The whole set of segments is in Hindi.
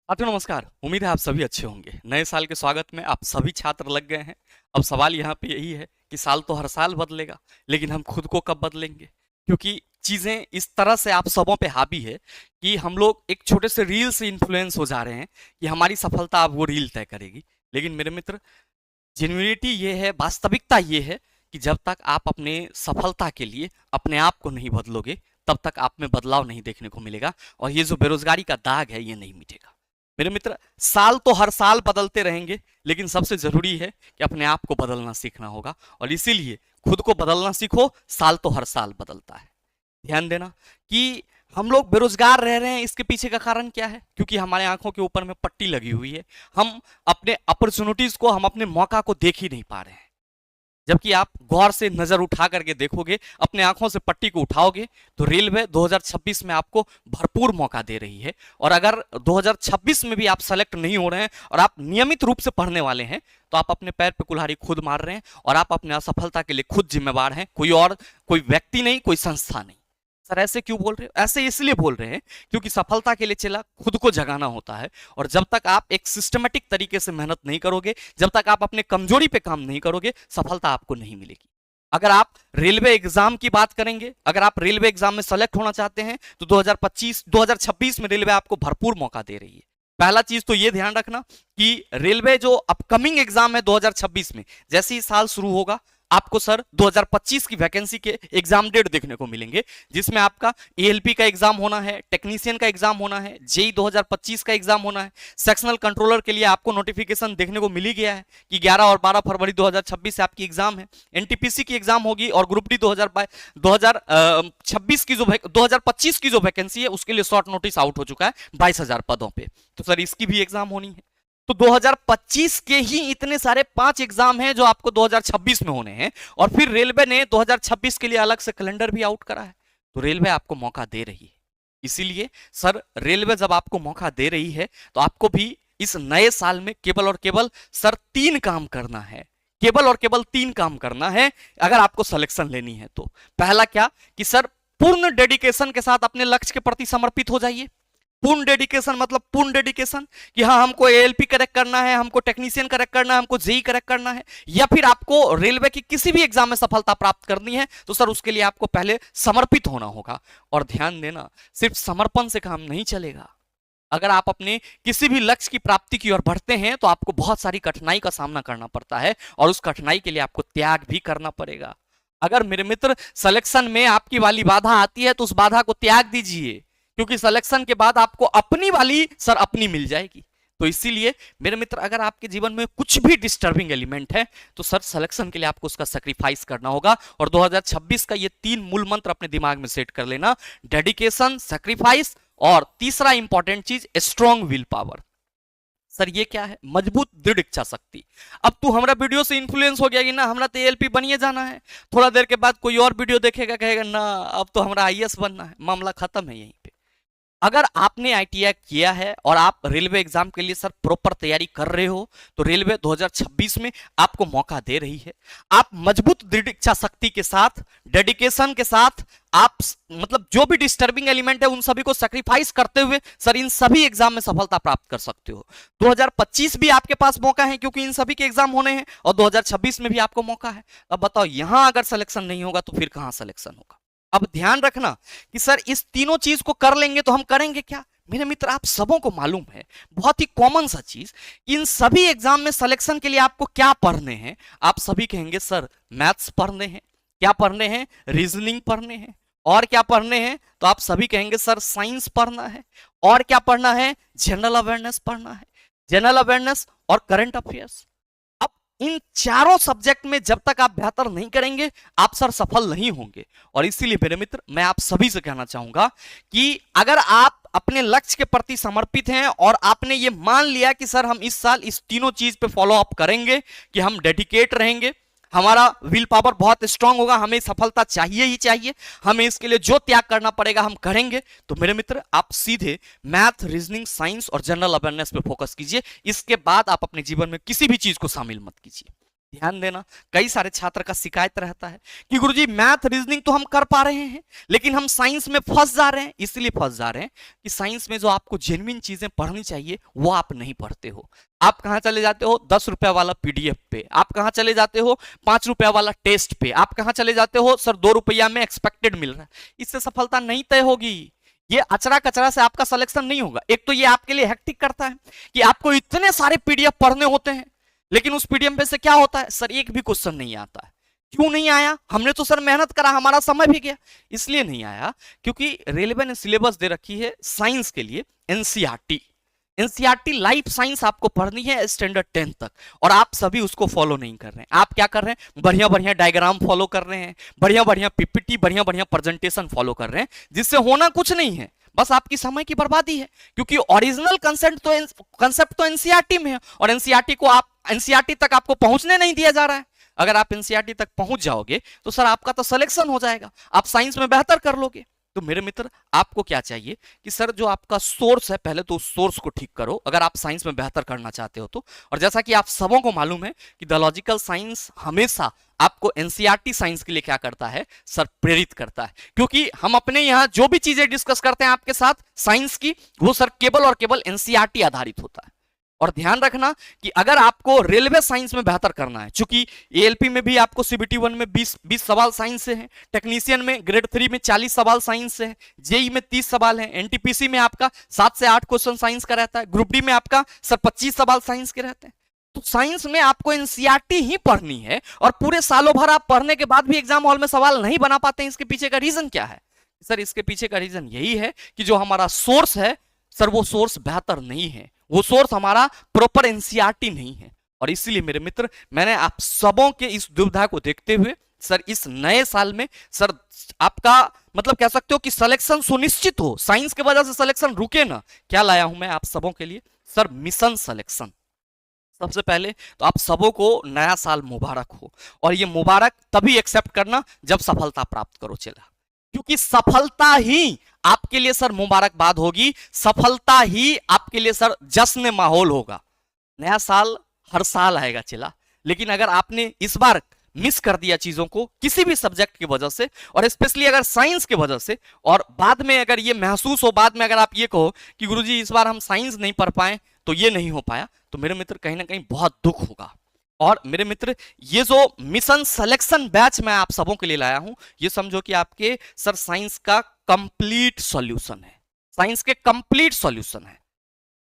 साथियों नमस्कार। उम्मीद है आप सभी अच्छे होंगे। नए साल के स्वागत में आप सभी छात्र लग गए हैं। अब सवाल यहाँ पे यही है कि साल तो हर साल बदलेगा, लेकिन हम खुद को कब बदलेंगे? क्योंकि चीजें इस तरह से आप सबों पे हावी है कि हम लोग एक छोटे से रील से इन्फ्लुएंस हो जा रहे हैं कि हमारी सफलता अब वो रील तय करेगी। लेकिन मेरे मित्र, जेन्युइनिटी ये है, वास्तविकता ये है कि जब तक आप अपने सफलता के लिए अपने आप को नहीं बदलोगे, तब तक आप में बदलाव नहीं देखने को मिलेगा और ये जो बेरोजगारी का दाग है ये नहीं मिटेगा। मेरे मित्र, साल तो हर साल बदलते रहेंगे, लेकिन सबसे जरूरी है कि अपने आप को बदलना सीखना होगा और इसीलिए खुद को बदलना सीखो। साल तो हर साल बदलता है। ध्यान देना कि हम लोग बेरोजगार रह रहे हैं, इसके पीछे का कारण क्या है? क्योंकि हमारे आंखों के ऊपर में पट्टी लगी हुई है। हम अपने अपॉर्चुनिटीज को, हम अपने मौका को देख ही नहीं पा रहे हैं। जबकि आप गौर से नजर उठा करके देखोगे, अपने आंखों से पट्टी को उठाओगे, तो रेलवे 2026 में आपको भरपूर मौका दे रही है। और अगर 2026 में भी आप सेलेक्ट नहीं हो रहे हैं और आप नियमित रूप से पढ़ने वाले हैं, तो आप अपने पैर पे कुल्हाड़ी खुद मार रहे हैं और आप अपने असफलता के लिए खुद जिम्मेवार हैं। कोई व्यक्ति नहीं, कोई संस्था नहीं। सर ऐसे क्यों बोल रहे हो? ऐसे इसलिए बोल रहे हैं क्योंकि सफलता के लिए चला खुद को जगाना होता है। और जब तक आप एक सिस्टमेटिक तरीके से मेहनत नहीं करोगे, जब तक आप अपने कमजोरी पे काम नहीं करोगे, सफलता आपको नहीं मिलेगी। अगर आप रेलवे एग्जाम की बात करेंगे, अगर आप रेलवे एग्जाम में सेलेक्ट होना चाहते हैं, तो 2026 में रेलवे आपको भरपूर मौका दे रही है। पहला चीज तो ये ध्यान रखना कि रेलवे जो अपकमिंग एग्जाम है 2026 में, जैसे ही साल शुरू होगा, आपको सर 2025 की वैकेंसी के एग्जाम डेट देखने को मिलेंगे, जिसमें आपका एएलपी का एग्जाम होना है, टेक्नीशियन का एग्जाम होना है, जेई 2025 का एग्जाम होना है। सेक्शनल कंट्रोलर के लिए आपको नोटिफिकेशन देखने को मिल ही गया है कि 11 और 12 फरवरी 2026 से आपकी एग्जाम है। एनटीपीसी की एग्जाम होगी और ग्रुप डी 2026 की जो 2025 की जो वैकेंसी है, उसके लिए शॉर्ट नोटिस आउट हो चुका है 22,000 पदों पे। तो सर इसकी भी एग्जाम होनी है। तो 2025 के ही इतने सारे 5 एग्जाम हैं जो आपको 2026 में होने हैं, और फिर रेलवे ने 2026 के लिए अलग से कैलेंडर भी आउट करा है। तो रेलवे आपको मौका दे रही है। इसीलिए सर, रेलवे जब आपको मौका दे रही है, तो आपको भी इस नए साल में केवल और केवल सर 3 काम करना है। केवल और केवल 3 काम करना है अगर आपको सिलेक्शन लेनी है तो। पहला क्या कि सर, पूर्ण डेडिकेशन के साथ अपने लक्ष्य के प्रति समर्पित हो जाइए। पूर्ण डेडिकेशन मतलब पूर्ण डेडिकेशन कि हाँ, हमको एएलपी करेक्ट करना है, हमको टेक्नीशियन करेक्ट करना है, हमको जेई करेक्ट करना है, या फिर आपको रेलवे की किसी भी एग्जाम में सफलता प्राप्त करनी है, तो सर उसके लिए आपको पहले समर्पित होना होगा। और ध्यान देना, सिर्फ समर्पण से काम नहीं चलेगा। अगर आप अपने किसी भी लक्ष्य की प्राप्ति की ओर बढ़ते हैं, तो आपको बहुत सारी कठिनाई का सामना करना पड़ता है और उस कठिनाई के लिए आपको त्याग भी करना पड़ेगा। अगर मेरे मित्र सिलेक्शन में आपकी वाली बाधा आती है, तो उस बाधा को त्याग दीजिए, क्योंकि सिलेक्शन के बाद आपको अपनी वाली सर अपनी मिल जाएगी। तो इसीलिए मेरे मित्र, अगर आपके जीवन में कुछ भी डिस्टर्बिंग एलिमेंट है, तो सर सिलेक्शन के लिए आपको उसका सैक्रिफाइस करना होगा। और 2026 का ये 3 मूल मंत्र अपने दिमाग में सेट कर लेना: डेडिकेशन, सैक्रिफाइस, और तीसरा इंपॉर्टेंट चीज स्ट्रॉन्ग विल पावर। सर ये क्या है? मजबूत दृढ़ इच्छा शक्ति। अब तू हमारा वीडियो से इन्फ्लुएंस हो गया कि ना हमरा तो एएलपी बनिए जाना है, थोड़ा देर के बाद कोई और वीडियो देखेगा, कहेगा ना अब तो हमरा आईएएस बनना है। मामला खत्म है यहीं पे। अगर आपने आईटीआई किया है और आप रेलवे एग्जाम के लिए सर प्रॉपर तैयारी कर रहे हो, तो रेलवे 2026 में आपको मौका दे रही है। आप मजबूत दृढ़ इच्छा शक्ति के साथ, डेडिकेशन के साथ, आप मतलब जो भी डिस्टर्बिंग एलिमेंट है उन सभी को सैक्रिफाइस करते हुए सर इन सभी एग्जाम में सफलता प्राप्त कर सकते हो। 2025 भी आपके पास मौका है, क्योंकि इन सभी के एग्जाम होने हैं, और 2026 में भी आपको मौका है। अब बताओ, यहां अगर सिलेक्शन नहीं होगा तो फिर कहां सिलेक्शन होगा? अब ध्यान रखना कि सर इस तीनों चीज को कर लेंगे तो हम करेंगे क्या? मेरे मित्र, आप सबों को मालूम है, बहुत ही कॉमन सा चीज, इन सभी एग्जाम में सिलेक्शन के लिए आपको क्या पढ़ने हैं? आप सभी कहेंगे सर मैथ्स पढ़ने हैं। क्या पढ़ने हैं? रीजनिंग पढ़ने हैं। और क्या पढ़ने हैं? तो आप सभी कहेंगे सर साइंस पढ़ना है। और क्या पढ़ना है? जनरल अवेयरनेस पढ़ना है। जनरल अवेयरनेस और करंट अफेयर्स। इन चारों सब्जेक्ट में जब तक आप बेहतर नहीं करेंगे, आप सर सफल नहीं होंगे। और इसीलिए मेरे मित्र, मैं आप सभी से कहना चाहूंगा कि अगर आप अपने लक्ष्य के प्रति समर्पित हैं और आपने ये मान लिया कि सर हम इस साल इस तीनों चीज पे फॉलो अप करेंगे, कि हम डेडिकेट रहेंगे, हमारा विल पावर बहुत स्ट्रांग होगा, हमें सफलता चाहिए ही चाहिए, हमें इसके लिए जो त्याग करना पड़ेगा हम करेंगे, तो मेरे मित्र आप सीधे मैथ, रीजनिंग, साइंस और जनरल अवेयरनेस पे फोकस कीजिए। इसके बाद आप अपने जीवन में किसी भी चीज को शामिल मत कीजिए। ध्यान देना, कई सारे छात्र का शिकायत रहता है कि गुरुजी मैथ रीजनिंग तो हम कर पा रहे हैं लेकिन हम साइंस में फंस जा रहे हैं। इसलिए फंस जा रहे हैं कि साइंस में जो आपको जेन्युइन चीजें पढ़नी चाहिए वो आप नहीं पढ़ते हो। आप कहां चले जाते हो? 10 रुपया वाला पीडीएफ पे। आप कहां चले जाते हो? 5 रुपया वाला टेस्ट पे। आप कहां चले जाते हो? सर 2 रुपया में एक्सपेक्टेड मिल रहा है। इससे सफलता नहीं तय होगी। ये अचरा कचरा से आपका सिलेक्शन नहीं होगा। एक तो ये आपके लिए हेक्टिक करता है कि आपको इतने सारे पीडीएफ पढ़ने होते हैं, लेकिन उस पीडीएफ में से क्या होता है? सर एक भी क्वेश्चन नहीं आता है। क्यों नहीं आया? हमने तो सर मेहनत करा, हमारा समय भी गया। इसलिए नहीं आया क्योंकि रेलवे ने सिलेबस दे रखी है साइंस के लिए एनसीईआरटी। एनसीईआरटी लाइफ साइंस आपको पढ़नी है स्टैंडर्ड 10 तक, और आप सभी उसको फॉलो नहीं कर रहे हैं। आप क्या कर रहे हैं? बढ़िया बढ़िया डायग्राम फॉलो कर रहे हैं, बढ़िया बढ़िया पीपीटी, बढ़िया बढ़िया प्रेजेंटेशन फॉलो कर रहे हैं, जिससे होना कुछ नहीं है, बस आपकी समय की बर्बादी है। क्योंकि ओरिजिनल कंसेप्ट तो एनसीईआरटी में है, और एनसीईआरटी को आप एनसीईआरटी तक आपको पहुंचने नहीं दिया जा रहा है। अगर आप एनसीईआरटी तक पहुंच जाओगे तो सर आपका तो सिलेक्शन हो जाएगा, आप साइंस में बेहतर कर लोगे। तो मेरे मित्र, आपको क्या चाहिए कि सर जो आपका सोर्स है, पहले तो उस सोर्स को ठीक करो अगर आप साइंस में बेहतर करना चाहते हो तो। और जैसा कि आप सबों को मालूम है कि द लॉजिकल साइंस हमेशा आपको एनसीईआरटी साइंस के लिए क्या करता है? सर प्रेरित करता है। क्योंकि हम अपने यहां जो भी चीजें डिस्कस करते हैं आपके साथ साइंस की, वो सर केवल और केवल एनसीईआरटी आधारित होता है। और ध्यान रखना कि अगर आपको रेलवे साइंस में बेहतर करना है, चूंकि एएलपी में भी आपको सीबीटी 1 में 20 सवाल साइंस से हैं, टेक्नीशियन में ग्रेड 3 में 40 सवाल साइंस से हैं, जेई में 30 सवाल हैं, एनटीपीसी में आपका 7 से 8 क्वेश्चन साइंस का रहता है, ग्रुप डी में आपका सर 25 सवाल साइंस के रहते हैं। तो साइंस में आपको एनसीईआरटी ही पढ़नी है, और पूरे सालों भर आप पढ़ने के बाद भी एग्जाम हॉल में सवाल नहीं बना पाते हैं। इसके पीछे का रीजन क्या है? सर इसके पीछे का रीजन यही है कि जो हमारा सोर्स है सर, वो सोर्स बेहतर नहीं है, वो सोर्स हमारा प्रॉपर एनसीईआरटी नहीं है। और इसीलिए मेरे मित्र, मैंने आप सबों के इस दुविधा को देखते हुए सर इस नए साल में सर आपका मतलब कह सकते हो कि सिलेक्शन सुनिश्चित हो, साइंस के वजह से सिलेक्शन रुके ना, क्या लाया हूं मैं आप सबों के लिए? Sir mission selection. सबसे पहले तो आप सबों को नया साल मुबारक हो, और ये मुबारक तभी एक्सेप्ट करना जब सफलता प्राप्त करो चला, क्योंकि सफलता ही आपके लिए सर मुबारकबाद होगी, सफलता ही आपके लिए सर जश्न माहौल होगा। नया साल हर साल आएगा चला, लेकिन अगर आपने इस बार मिस कर दिया चीजों को किसी भी सब्जेक्ट की वजह से, और स्पेशली अगर साइंस की वजह से, और बाद में अगर ये महसूस हो, बाद में अगर आप ये कहो कि गुरुजी इस बार हम साइंस नहीं पढ़ पाए, तो ये नहीं हो पाया, तो मेरे मित्र कहीं ना कहीं बहुत दुख होगा। और मेरे मित्र, ये जो मिशन सिलेक्शन बैच मैं आप सबों के लिए लाया हूं, ये समझो कि आपके सर साइंस का कंप्लीट सॉल्यूशन है, साइंस के कंप्लीट सॉल्यूशन है।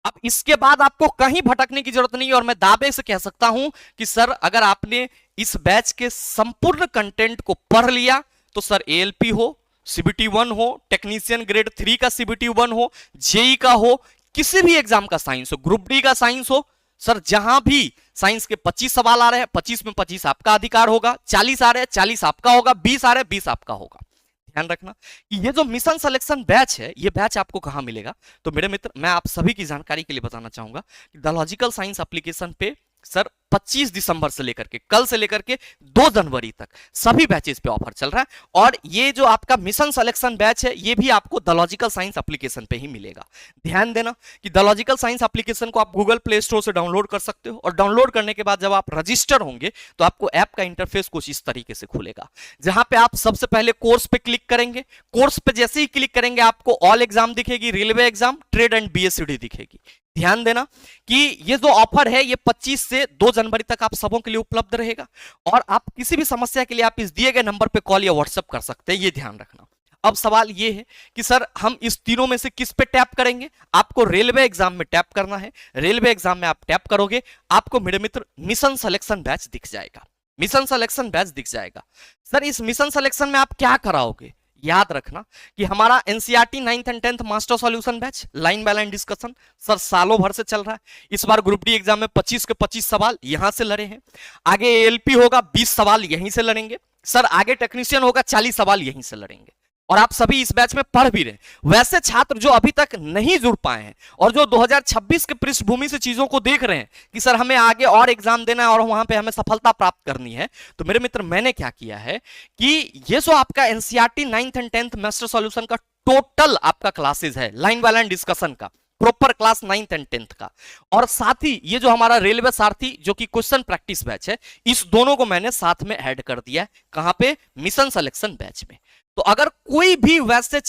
अब इसके बाद आपको कहीं भटकने की जरूरत नहीं है, और मैं दावे से कह सकता हूं कि सर अगर आपने इस बैच के संपूर्ण कंटेंट को पढ़ लिया, तो सर एएलपी हो, सीबीटी 1 हो, टेक्नीशियन ग्रेड 3 का सीबीटी 1 हो, जेई का हो, किसी भी एग्जाम का साइंस हो, ग्रुप डी का साइंस हो, सर जहां भी साइंस के 25 सवाल आ रहे हैं, 25 में 25 आपका अधिकार होगा, 40 आ रहे हैं 40 आपका होगा, 20 आ रहे हैं 20 आपका होगा। ध्यान रखना कि ये जो मिशन सिलेक्शन बैच है, ये बैच आपको कहां मिलेगा? तो मेरे मित्र, मैं आप सभी की जानकारी के लिए बताना चाहूंगा कि द लॉजिकल साइंस एप्लीकेशन पे सर 25 दिसंबर से लेकर के कल से लेकर के 2 जनवरी तक सभी बैचेस पे ऑफर चल रहा है, और ये जो आपका मिशन सिलेक्शन बैच है, ये भी आपको द लॉजिकल साइंस एप्लीकेशन पे ही मिलेगा। ध्यान देना कि द लॉजिकल साइंस एप्लीकेशन को आप गूगल प्ले स्टोर से डाउनलोड कर सकते हो, और डाउनलोड करने के बाद जब आप रजिस्टर होंगे तो आपको ऐप का इंटरफेस कुछ इस तरीके से खुलेगा, जहां पे आप सबसे पहले कोर्स पे क्लिक करेंगे। कोर्स पे जैसे ही क्लिक करेंगे आपको ऑल एग्जाम दिखेगी, रेलवे एग्जाम, ट्रेड एंड बीएससीडी दिखेगी। ध्यान देना कि ये जो ऑफर है ये 25 से 2 जनवरी तक आप सबों के लिए उपलब्ध रहेगा, और आप किसी भी समस्या के लिए आप इस दिए गए नंबर पे कॉल या व्हाट्सएप कर सकते हैं, ये ध्यान रखना। अब सवाल ये है कि सर हम इस तीनों में से किस पे टैप करेंगे? आपको रेलवे एग्जाम में टैप करना है। रेलवे एग्जाम में आप टैप करोगे, आपको मेरे मित्र मिशन सिलेक्शन बैच दिख जाएगा, मिशन सिलेक्शन बैच दिख जाएगा। सर इस मिशन सिलेक्शन में आप क्या कराओगे? याद रखना कि हमारा NCERT 9th and 10th master solution batch line by line discussion sir सालों भर से चल रहा है। इस बार ग्रुप डी एग्जाम में 25 के 25 सवाल यहां से लड़े हैं, आगे एएलपी होगा 20 सवाल यहीं से लड़ेंगे, सर आगे टेक्नीशियन होगा 40 सवाल यहीं से लड़ेंगे, और आप सभी इस बैच में पढ़ भी रहे। वैसे छात्र जो अभी तक नहीं जुड़ पाए हैं और जो 2026 के पृष्ठभूमि से चीजों को देख रहे हैं कि सर हमें आगे और एग्जाम देना है और वहां पे हमें सफलता प्राप्त करनी है, तो मेरे मित्र मैंने क्या किया है कि ये जो आपका NCERT 9th and 10th master solution का टोटल आपका क्लासेस है लाइन बाय लाइन डिस्कशन का, proper class 9th and 10th का। और साथ ही ये जो हमारा रेलवे सारथी जो कि क्वेश्चन प्रैक्टिस बैच है, इस दोनों को मैंने साथ में ऐड कर दिया है। कहां पे? मिशन सिलेक्शन बैच में। तो अगर कोई भी वैसे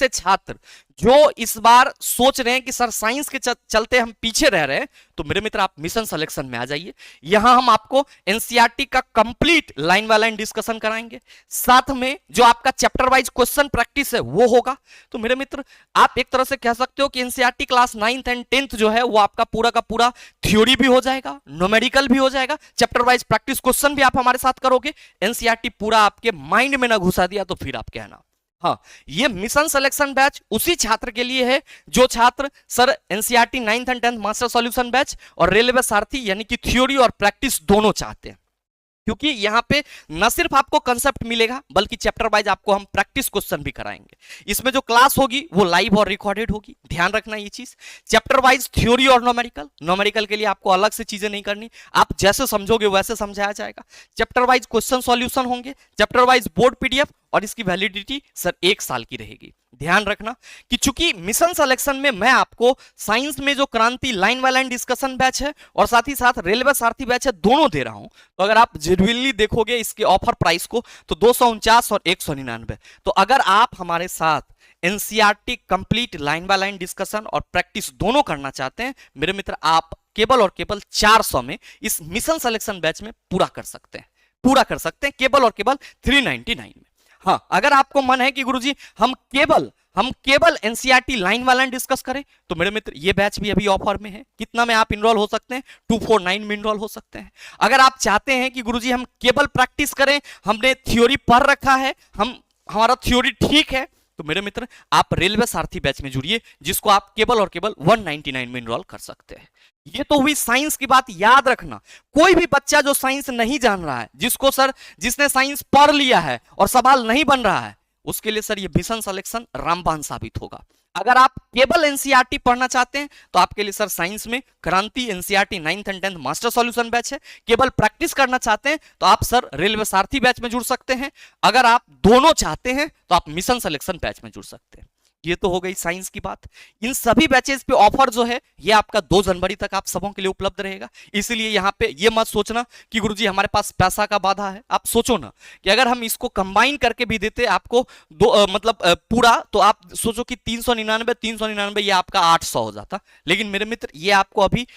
छात्र जो इस बार सोच रहे हैं कि सर साइंस के चलते हम पीछे रह रहे हैं, तो मेरे मित्र आप मिशन सिलेक्शन में आ जाइए। यहां हम आपको एनसीईआरटी का complete line by line discussion कराएंगे, साथ में जो आपका चैप्टर वाइज क्वेश्चन प्रैक्टिस है वो होगा। तो मेरे मित्र आप एक तरह से कह सकते हो कि NCERT class 9th and 10th जो है वो आपका पूरा का पूरा थ्योरी भी हो जाएगा, न्यूमेरिकल भी हो जाएगा, चैप्टर वाइज प्रैक्टिस क्वेश्चन भी आप हमारे साथ करोगे। एनसीईआरटी पूरा आपके माइंड में ना घुसा दिया तो फिर आप कहना। हाँ, ये मिशन सिलेक्शन बैच उसी छात्र के लिए है जो छात्र sir NCERT 9th and 10th master solution batch और रेलवे सारथी यानी कि थ्योरी और प्रैक्टिस दोनों चाहते हैं। क्योंकि यहां पे न सिर्फ आपको कंसेप्ट मिलेगा बल्कि चैप्टर वाइज आपको हम प्रैक्टिस क्वेश्चन भी कराएंगे। इसमें जो क्लास होगी वो लाइव और रिकॉर्डेड होगी, ध्यान रखना ये चीज। चैप्टर वाइज थ्योरी और न्यूमेरिकल के लिए आपको अलग से चीजें नहीं करनी, आप जैसे समझोगे वैसे समझाया जाएगा। चैप्टर वाइज क्वेश्चन सॉल्यूशन होंगे, चैप्टर वाइज बोर्ड पीडीएफ, और इसकी वैलिडिटी सर 1 साल की रहेगी। ध्यान रखना कि चूंकि मिशन सिलेक्शन में मैं आपको साइंस में जो क्रांति line by line discussion batch है और साथ ही साथ रेलवे सारथी बैच है, दोनों दे रहा हूं। तो अगर आप जेन्युइनली देखोगे इसके ऑफर प्राइस को तो 249 और 199। तो अगर आप हमारे साथ NCERT complete line by line discussion और प्रैक्टिस दोनों करना चाहते हैं मेरे मित्र, आप केवल और केवल 400 में इस मिशन सिलेक्शन बैच में पूरा कर सकते हैं, केवल और केवल 399 में। हाँ, अगर आपको मन है कि गुरुजी हम केवल एनसीईआरटी लाइन वाला डिस्कस करें, तो मेरे मित्र ये बैच भी अभी ऑफर में है। कितना में आप इनरोल हो सकते हैं? 249 में इनरोल हो सकते हैं। अगर आप चाहते हैं कि गुरुजी हम केवल प्रैक्टिस करें, हमने थ्योरी पढ़ रखा है, हमारा थ्योरी ठीक है, तो मेरे मित्र आप रेलवे सारथी बैच में जुड़िए, जिसको आप केवल और केवल 199 में इनरोल कर सकते हैं। ये तो हुई साइंस की बात। याद रखना, कोई भी बच्चा जो साइंस नहीं जान रहा है, जिसने साइंस पढ़ लिया है और सवाल नहीं बन रहा है, उसके लिए सर ये मिशन सिलेक्शन रामबाण साबित होगा। अगर आप केवल एनसीईआरटी पढ़ना चाहते हैं तो आपके लिए सर साइंस में क्रांति NCERT 9th and 10th master solution batch है। केवल प्रैक्टिस करना चाहते हैं तो आप सर रेलवे सारथी बैच में जुड़ सकते हैं। अगर आप दोनों चाहते हैं तो आप मिशन सिलेक्शन बैच में जुड़ सकते हैं। ये तो हो गई साइंस की बात। इन सभी बैचेस पे ऑफर जो है ये आपका 2 जनवरी तक आप सबों के लिए उपलब्ध रहेगा। इसलिए यहाँ पे ये मत सोचना कि गुरुजी हमारे पास पैसा का बाधा है। आप सोचो ना कि अगर हम इसको कंबाइन करके भी देते आपको पूरा, तो आप सोचो कि 399 ये आपका 800 हो जाता। लेकिन मेरे मित्र ये आपको अभी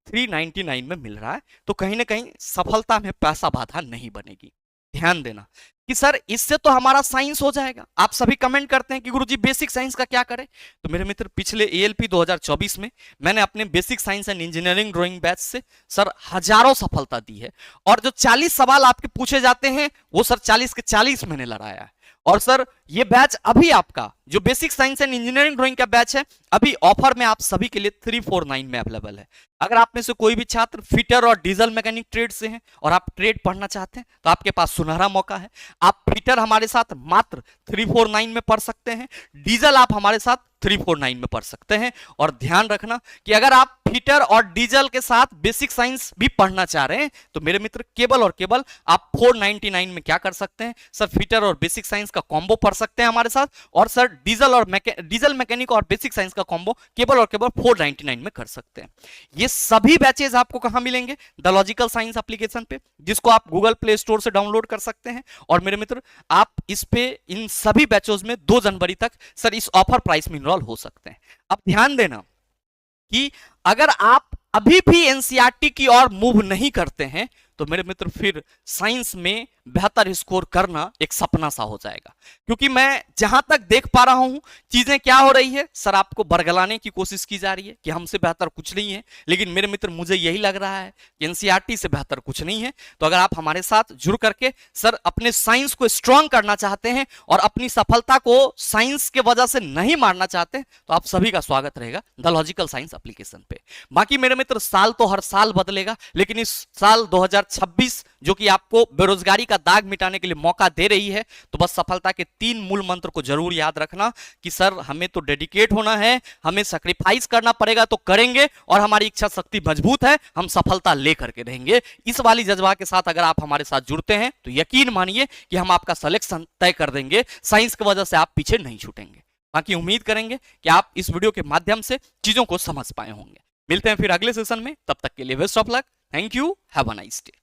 399 में मिल रहा है, तो कहीं ना कहीं सफलता में पैसा बाधा नहीं बनेगी। ध्यान देना कि सर इससे तो हमारा साइंस हो जाएगा। आप सभी कमेंट करते हैं कि गुरुजी बेसिक साइंस का क्या करें, तो मेरे मित्र पिछले एएलपी 2024 में मैंने अपने basic science and engineering drawing batch से सर हजारों सफलता दी है। और जो 40 सवाल आपके पूछे जाते हैं वो सर 40 के 40 मैंने लड़ाया है। और सर ये बैच अभी आपका जो basic science and engineering drawing का बैच है अभी ऑफर में आप सभी के लिए 349 में अवेलेबल है। अगर आप में से कोई भी छात्र फिटर और डीजल मैकेनिक ट्रेड से हैं और आप ट्रेड पढ़ना चाहते हैं तो आपके पास सुनहरा मौका है। आप फिटर हमारे साथ मात्र 349 में पढ़ सकते हैं, डीजल आप हमारे साथ 349 में पढ़ सकते हैं। और ध्यान रखना कि अगर आप फिटर और डीजल के साथ बेसिक साइंस भी पढ़ना चाह रहे हैं तो मेरे मित्र केवल और केवल आप 499 में क्या कर सकते हैं सर, फिटर और बेसिक साइंस का कॉम्बो पढ़ सकते हैं हमारे साथ। और सर डीजल मैकेनिक और बेसिक साइंस का कॉम्बो केवल और केवल 499 में कर सकते हैं। ये सभी बैचेज आपको कहां मिलेंगे? द लॉजिकल साइंस एप्लीकेशन पे, जिसको आप गूगल प्ले स्टोर से डाउनलोड कर सकते हैं। और मेरे मित्र आप इस पे इन सभी बैचेज में 2 जनवरी तक सर इस ऑफर प्राइस में इनरोल हो सकते हैं। अब ध्यान देना कि अगर आप अभी भी एनसीईआरटी की ओर मूव नहीं करते हैं तो मेरे मित्र फिर साइंस में बेहतर स्कोर करना एक सपना सा हो जाएगा। क्योंकि मैं जहां तक देख पा रहा हूं चीजें क्या हो रही है सर, आपको बरगलाने की कोशिश की जा रही है कि हमसे बेहतर कुछ नहीं है। लेकिन मेरे मित्र मुझे यही लग रहा है कि एनसीईआरटी से बेहतर कुछ नहीं है। तो अगर आप हमारे साथ जुड़ करके सर अपने साइंस को स्ट्रांग करना चाहते हैं और अपनी सफलता को साइंस के वजह से नहीं मारना चाहते तो आप सभी का स्वागत रहेगा द लॉजिकल साइंस एप्लीकेशन पे। बाकी मेरे मित्र साल तो हर साल बदलेगा, लेकिन इस साल 2026 जो कि आपको बेरोजगारी का दाग मिटाने के लिए मौका दे रही है, तो बस सफलता के 3 मूल मंत्र को जरूर याद रखना कि सर हमें तो डेडिकेट होना है, हमें सैक्रिफाइस करना पड़ेगा तो करेंगे, और हमारी इच्छा शक्ति मजबूत है, हम सफलता लेकर के रहेंगे। इस वाली जज्बा के साथ अगर आप हमारे साथ जुड़ते हैं तो यकीन मानिए कि हम आपका सिलेक्शन तय कर देंगे। साइंस की वजह से आप पीछे नहीं छूटेंगे। बाकी उम्मीद करेंगे कि आप इस वीडियो के माध्यम से चीजों को समझ पाए होंगे। मिलते हैं फिर अगले सेशन में, तब तक के लिए best of luck. Thank you, have a nice day.